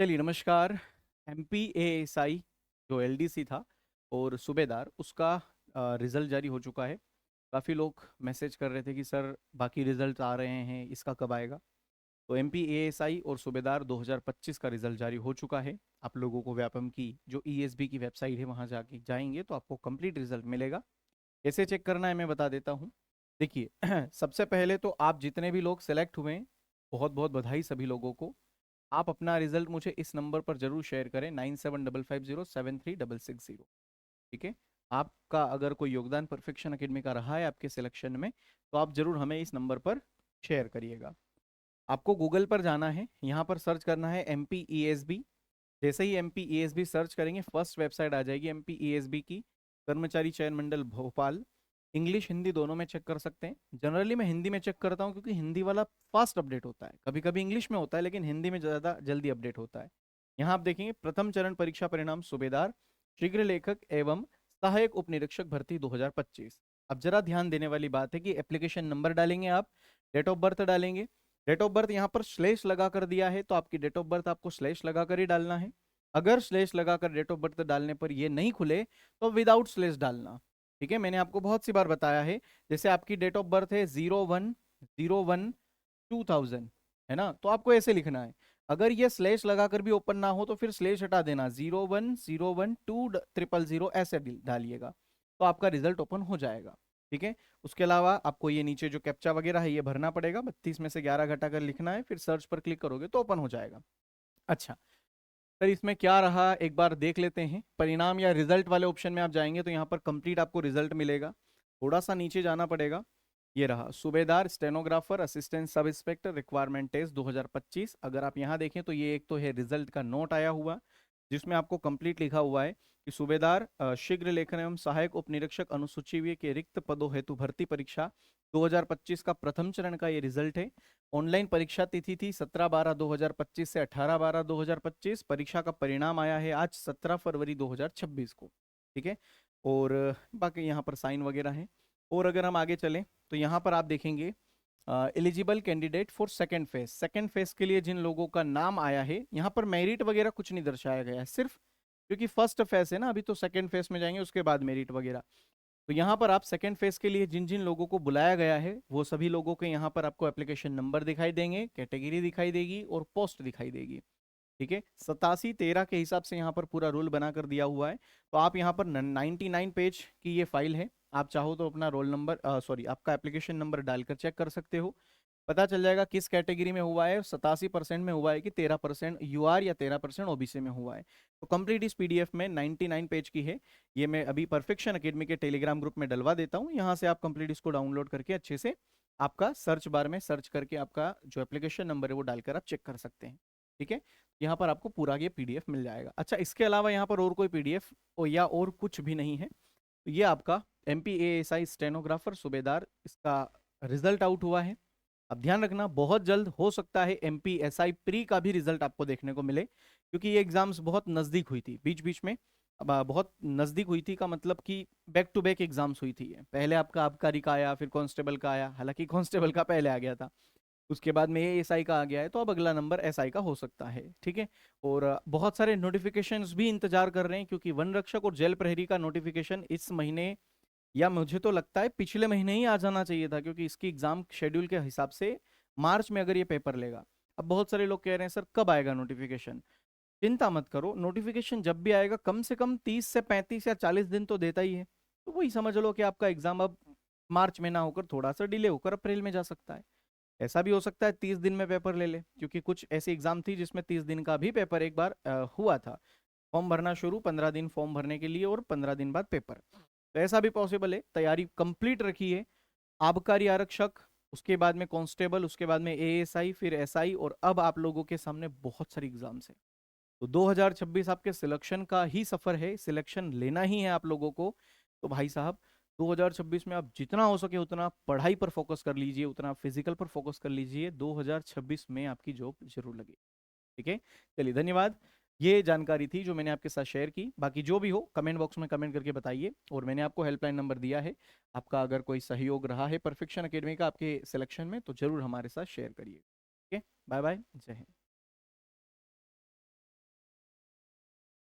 चलिए नमस्कार। MPASI जो LDC था और सूबेदार उसका रिजल्ट जारी हो चुका है। काफ़ी लोग मैसेज कर रहे थे कि सर बाकी रिजल्ट आ रहे हैं, इसका कब आएगा। तो MPASI और सूबेदार 2025 का रिजल्ट जारी हो चुका है। आप लोगों को व्यापम की जो ESB की वेबसाइट है वहाँ जाके जाएंगे तो आपको कंप्लीट रिजल्ट मिलेगा। कैसे चेक करना है मैं बता देता हूँ। देखिए सबसे पहले तो आप जितने भी लोग सेलेक्ट हुए हैं, बहुत बहुत बधाई सभी लोगों को। आप अपना रिजल्ट मुझे इस नंबर पर जरूर शेयर करें, 9755073660। ठीक है। आपका अगर कोई योगदान परफेक्शन अकेडमी का रहा है आपके सिलेक्शन में तो आप जरूर हमें इस नंबर पर शेयर करिएगा। आपको गूगल पर जाना है, यहाँ पर सर्च करना है MPESB। जैसे ही MPESB सर्च करेंगे फर्स्ट वेबसाइट आ जाएगी MPESB की, कर्मचारी चयन मंडल भोपाल। इंग्लिश हिंदी दोनों में चेक कर सकते हैं। जनरली मैं हिंदी में चेक करता हूँ क्योंकि हिंदी वाला फास्ट अपडेट होता है, कभी कभी इंग्लिश में होता है लेकिन हिंदी में ज़्यादा जल्दी अपडेट होता है। यहाँ आप देखेंगे प्रथम चरण परीक्षा परिणाम सूबेदार शीघ्र लेखक एवं सहायक उप निरीक्षक भर्ती 2025। अब जरा ध्यान देने वाली बात है कि एप्लीकेशन नंबर डालेंगे आप, डेट ऑफ बर्थ डालेंगे। डेट ऑफ बर्थ यहाँ पर स्लेश लगा कर दिया है तो आपकी डेट ऑफ बर्थ आपको स्लेश लगा कर ही डालना है। अगर स्लेश लगाकर डेट ऑफ बर्थ डालने पर ये नहीं खुले तो विदाउट स्लेश डालना। ठीक है, मैंने आपको बहुत सी बार बताया है। जैसे आपकी डेट ऑफ बर्थ है 01/01/2000, है ना, तो आपको ऐसे लिखना है। अगर ये स्लेश लगाकर भी ओपन ना हो तो फिर स्लेश हटा देना, 01/01/2000 ऐसे डालिएगा तो आपका रिजल्ट ओपन हो जाएगा। ठीक है। उसके अलावा आपको ये नीचे जो कैप्चा वगैरह है ये भरना पड़ेगा, 32 में से 11 घटाकर लिखना है, फिर सर्च पर क्लिक करोगे तो ओपन हो जाएगा। अच्छा, सर इसमें क्या रहा एक बार देख लेते हैं। परिणाम या रिजल्ट वाले ऑप्शन में आप जाएंगे तो यहाँ पर कंप्लीट आपको रिजल्ट मिलेगा। थोड़ा सा नीचे जाना पड़ेगा। ये रहा सूबेदार stenographer assistant sub inspector requirement test 2025। अगर आप यहाँ देखें तो ये एक तो है रिजल्ट का नोट आया हुआ जिसमें आपको कंप्लीट लिखा हुआ है कि सूबेदार शीघ्र लेखन एवं सहायक उप निरीक्षक अनुसूची के रिक्त पदों हेतु भर्ती परीक्षा 2025 का प्रथम चरण का ये रिजल्ट है। ऑनलाइन परीक्षा तिथि थी 17/12/2025 से 18/12/2025। परीक्षा का परिणाम आया है आज 17 फरवरी 2026 को। ठीक है। और बाकी यहाँ पर साइन वगैरह है। और अगर हम आगे चलें तो यहाँ पर आप देखेंगे eligible candidate for second phase. Second phase के लिए जिन लोगों का नाम आया है, यहाँ पर मेरिट वगैरह कुछ नहीं दर्शाया गया है, सिर्फ क्योंकि फर्स्ट फेज है ना, अभी तो सेकेंड फेज में जाएंगे उसके बाद मेरिट वगैरह। तो यहाँ पर आप सेकेंड फेज के लिए जिन जिन लोगों को बुलाया गया है वो सभी लोगों के यहाँ पर आपको एप्लीकेशन नंबर दिखाई देंगे, कैटेगरी दिखाई देगी और पोस्ट दिखाई देगी। ठीक है। 87-13 के हिसाब से यहाँ पर पूरा रूल बना कर दिया हुआ है। तो आप यहाँ पर 99 पेज की ये फाइल है, आप चाहो तो अपना रोल नंबर सॉरी आपका एप्लीकेशन नंबर डालकर चेक कर सकते हो। पता चल जाएगा किस कैटेगरी में हुआ है, 87% में हुआ है कि 13% UR या 13% OBC में हुआ है। तो कंप्लीट इस PDF में 99 पेज की है। ये मैं अभी परफेक्शन अकेडमी के टेलीग्राम ग्रुप में डलवा देता हूँ, यहाँ से आप कंप्लीट इसको डाउनलोड करके अच्छे से आपका सर्च बार में सर्च करके आपका जो एप्लीकेशन नंबर है वो डालकर आप चेक कर सकते हैं। ठीक है। यहाँ पर आपको पूरा ये PDF मिल जाएगा। अच्छा, इसके अलावा यहाँ पर और कोई PDF या और कुछ भी नहीं है। तो ये आपका MPASI स्टेनोग्राफर सूबेदार इसका रिजल्ट आउट हुआ है। अब ध्यान रखना बहुत जल्द हो सकता है MPSI प्री का भी रिजल्ट आपको देखने को मिले, क्योंकि ये एग्जाम्स बहुत नज़दीक हुई थी बीच बीच में। अब बहुत नज़दीक हुई थी का मतलब कि बैक टू बैक एग्जाम्स हुई थी। पहले आपका आबकारी का आया, फिर कांस्टेबल का आया, हालांकि कांस्टेबल का पहले आ गया था, उसके बाद में ये SI का आ गया है, तो अब अगला नंबर SI का हो सकता है। ठीक है। और बहुत सारे नोटिफिकेशंस भी इंतजार कर रहे हैं, क्योंकि वन रक्षक और जेल प्रहरी का नोटिफिकेशन इस महीने या मुझे तो लगता है पिछले महीने ही आ जाना चाहिए था, क्योंकि इसकी एग्जाम शेड्यूल के हिसाब से मार्च में अगर ये पेपर लेगा। अब बहुत सारे लोग कह रहे हैं सर कब आएगा नोटिफिकेशन। चिंता मत करो, नोटिफिकेशन जब भी आएगा कम से कम 30 से 35 या 40 दिन तो देता ही है। तो वही समझ लो कि आपका एग्जाम अब मार्च में ना होकर थोड़ा सा डिले होकर अप्रैल में जा सकता है। ऐसा भी हो सकता है 30 दिन में पेपर ले ले, क्योंकि कुछ ऐसी एग्जाम थी जिसमें 30 दिन का भी पेपर एक बार हुआ था। फॉर्म भरना शुरू, 15 दिन फॉर्म भरने के लिए और 15 दिन बाद पेपर। तो ऐसा भी पॉसिबल है। तैयारी कंप्लीट रखिए। आबकारी आरक्षक, उसके बाद में कांस्टेबल, उसके बाद में ASI, फिर SI, और अब आप लोगों के सामने बहुत सारी एग्जाम्स है। तो 2026 आपके सिलेक्शन का ही सफर है, सिलेक्शन लेना ही है आप लोगों को। तो भाई साहब 2026 में आप जितना हो सके उतना पढ़ाई पर फोकस कर लीजिए, उतना फिजिकल पर फोकस कर लीजिए। 2026 में आपकी जॉब जरूर लगे। ठीक है। चलिए धन्यवाद। ये जानकारी थी जो मैंने आपके साथ शेयर की। बाकी जो भी हो कमेंट बॉक्स में कमेंट करके बताइए, और मैंने आपको हेल्पलाइन नंबर दिया है। आपका अगर कोई सहयोग रहा है परफेक्शन अकेडमी का आपके सिलेक्शन में तो जरूर हमारे साथ शेयर करिए। ठीक है। बाय बाय, जय हिंद।